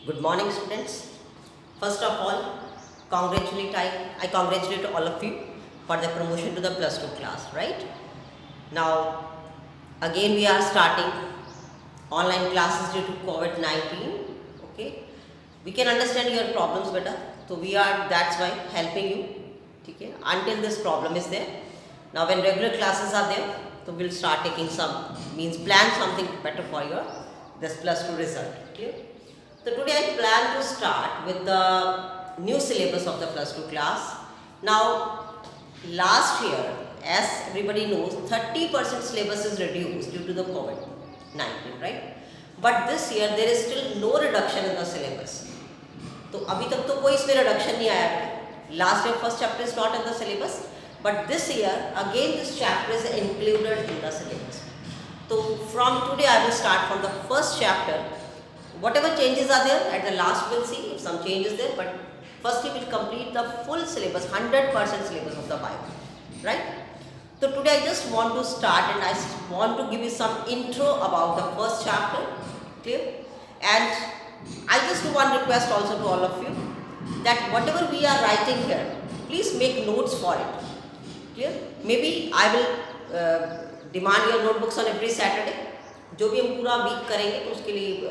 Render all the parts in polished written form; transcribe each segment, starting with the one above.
Good morning, students. First of all, I congratulate all of you for the promotion to the plus 2 class, right? Now, again we are starting online classes due to COVID-19. Okay, we can understand your problems better, so that's why helping you. Okay, until this problem is there. Now, when regular classes are there, so we'll start taking plan something better for your this plus 2 result. Okay. So today I plan to start with the new syllabus of the plus 2 class. Now, last year, as everybody knows, 30% syllabus is reduced due to the COVID-19, right? But this year there is still no reduction in the syllabus. तो अभी तक तो कोई इसमें reduction नहीं आया है. Last year first chapter is not in the syllabus, but this year again this chapter is included in the syllabus. So from today I will start from the first chapter. Whatever changes are there, at the last we'll see if some change is there, but firstly we'll complete the full syllabus, 100% syllabus of the Bible, right? So today I just want to start and I want to give you some intro about the first chapter, clear? And I just do one request also to all of you, that whatever we are writing here, please make notes for it, clear? Maybe I will demand your notebooks on every Saturday. जो भी हम पूरा week करेंगे तो उसके लिए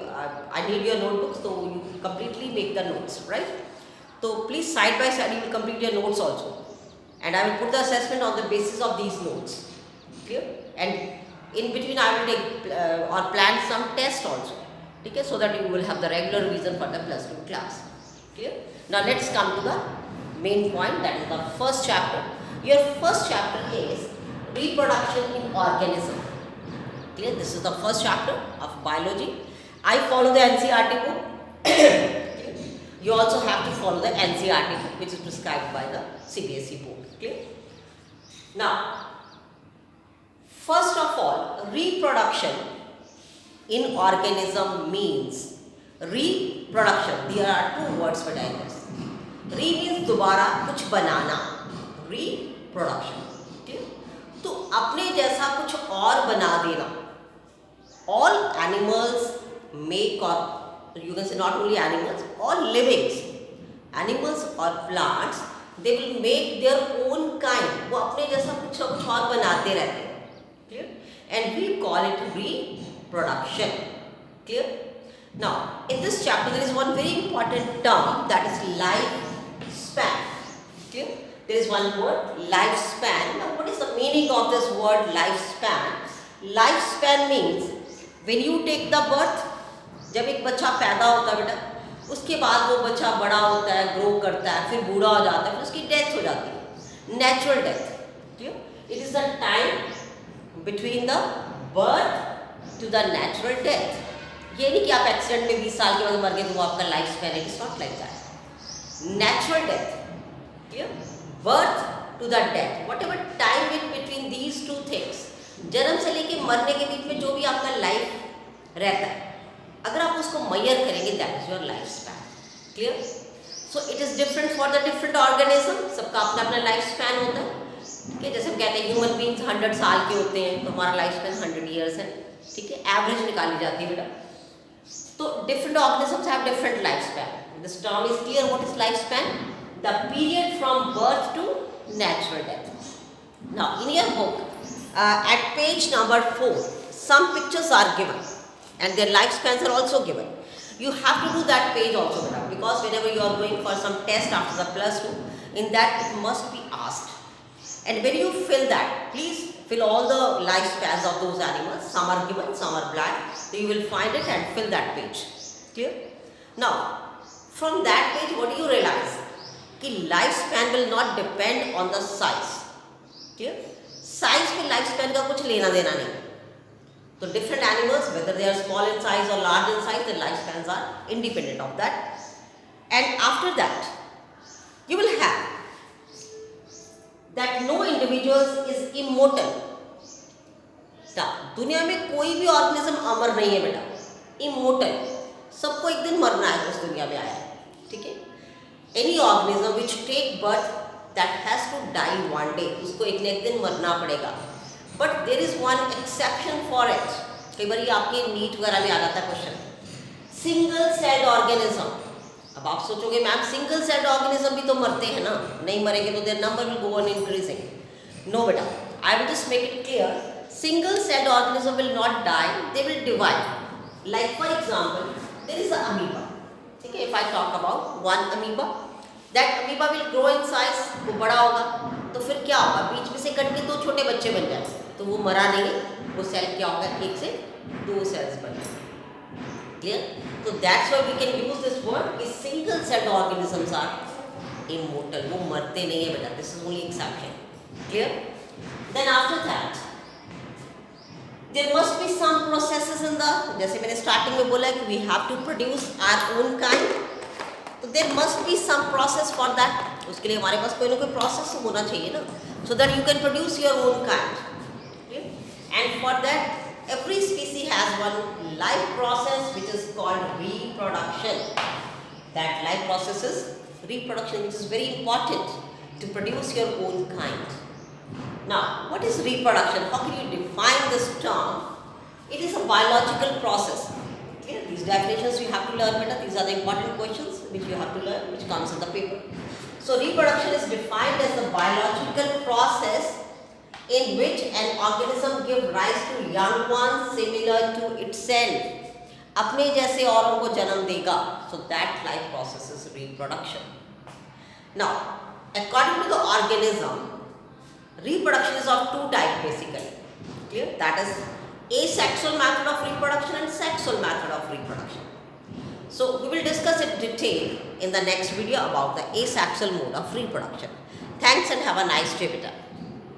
I need your notebooks, तो you completely make the notes, right? तो please side by side you will complete your notes also and I will put the assessment on the basis of these notes, clear? And in between I will take और plan some test also, ठीक है, so that you will have the regular revision for the plus 2 class, clear? Now let's come to the main point, that is the first chapter. Your first chapter is reproduction in organism. Clear? This is the first chapter of biology. I follow the NCERT book. You also have to follow the NCERT book, which is prescribed by the CBSE board. Clear? Now, first of all, reproduction in organism means reproduction. There are two words for this. Re means दोबारा कुछ बनाना. Reproduction. Clear? तो अपने जैसा कुछ और बना देना. All animals make, or you can say not only animals, all livings, animals or plants, they will make their own kind. वो अपने जैसा कुछ और बनाते रहते हैं, clear? And we call it reproduction, clear? Now, in this chapter there is one very important term, that is lifespan, clear? There is one word, lifespan. Now, what is the meaning of this word lifespan? Lifespan means when you take the birth, जब एक बच्चा पैदा होता है बेटा, उसके बाद वो बच्चा बड़ा होता है, ग्रो करता है, फिर बूढ़ा हो जाता है, फिर उसकी डेथ हो जाती है, natural death, clear? It is the time between the birth to the natural death. ये नहीं कि आप एक्सीडेंट में 20 साल के बाद मर गए तो वो आपका लाइफ स्पैन है. It is not like that. Natural death, clear? Birth to the death, whatever time in between these two things, जन्म से लेके मरने के बीच में जो भी आपका लाइफ रहता है, अगर आप उसको मेजर करेंगे, that is your life span, clear? So it is different for the different organism. सबका अपना अपना लाइफ स्पैन होता है, ठीक है? जैसे हम कहते हैं ह्यूमन बींग्स 100 साल के होते हैं, तो हमारा लाइफ स्पैन 100 ईयर्स है, ठीक है? एवरेज निकाली जाती है बेटा. तो different organisms have different life span. This term is clear. What is life span? The period from birth to natural death. Now, in your book, at page number 4, some pictures are given and their lifespans are also given. You have to do that page also, because whenever you are going for some test after the plus 2, in that it must be asked. And when you fill that, please fill all the lifespans of those animals. Some are given, some are blank. So you will find it and fill that page. Clear? Now, from that page, what do you realize? कि life span will not depend on the size, clear? Size में life span का कुछ लेना देना नहीं. तो different animals, whether they are small in size और large in size, the life spans are independent of that. And after that you will have that no individual is immortal. दुनिया में कोई भी ऑर्गेनिज्म अमर नहीं है बेटा, इमोर्टल. सबको एक दिन मरना है, इस दुनिया में आया है, ठीक है? Any organism which take birth, that has to die one day. उसको एक न एक दिन मरना पड़ेगा. But there is one exception for it. कई बार ये आपके नीट वगैरह में आ जाता है क्वेश्चन. Single celled organism. अब आप सोचोगे मैम सिंगल सेल्ड ऑर्गेनिज्म भी तो मरते हैं ना, नहीं मरेंगे तो their number will go on increasing. No बेटा, I will just make it clear, single celled organism will not die, they will divide. Like for example there is a amoeba, ठीक है, if I talk about one amoeba, that amoeba will grow in size, वो बड़ा होगा, तो फिर क्या होगा, बीच में से कट के दो छोटे बच्चे बन जाए, तो वो मरा नहीं, वो सेल क्या होगा, एक से दो सेल्स बन जाए। क्लियर? तो that's why we can use this word कि single celled organisms are immortal, वो मरते नहीं है बेटा, this is only exception. Clear? Then after that there must be some processes in the, जैसे मैंने स्टार्टिंग में बोला कि we have to produce our own kind, तो there must be some process for that, उसके लिए हमारे पास कोई ना कोई प्रोसेस होना चाहिए ना, सो that you can produce your own kind. And for that every species has one life process which is called reproduction. That life process is reproduction, which is very important to produce your own kind. Now, what is reproduction? How can you define this term? It is a biological process. Okay? These definitions you have to learn better. These are the important questions which you have to learn, which comes in the paper. So, reproduction is defined as the biological process in which an organism give rise to young ones similar to itself, अपने जैसे औरों को जन्म देगा, so that life process is reproduction. Now, according to the organism, reproduction is of two types basically. Clear? That is asexual method of reproduction and sexual method of reproduction. So we will discuss in detail in the next video about the asexual mode of reproduction. Thanks and have a nice day, beta.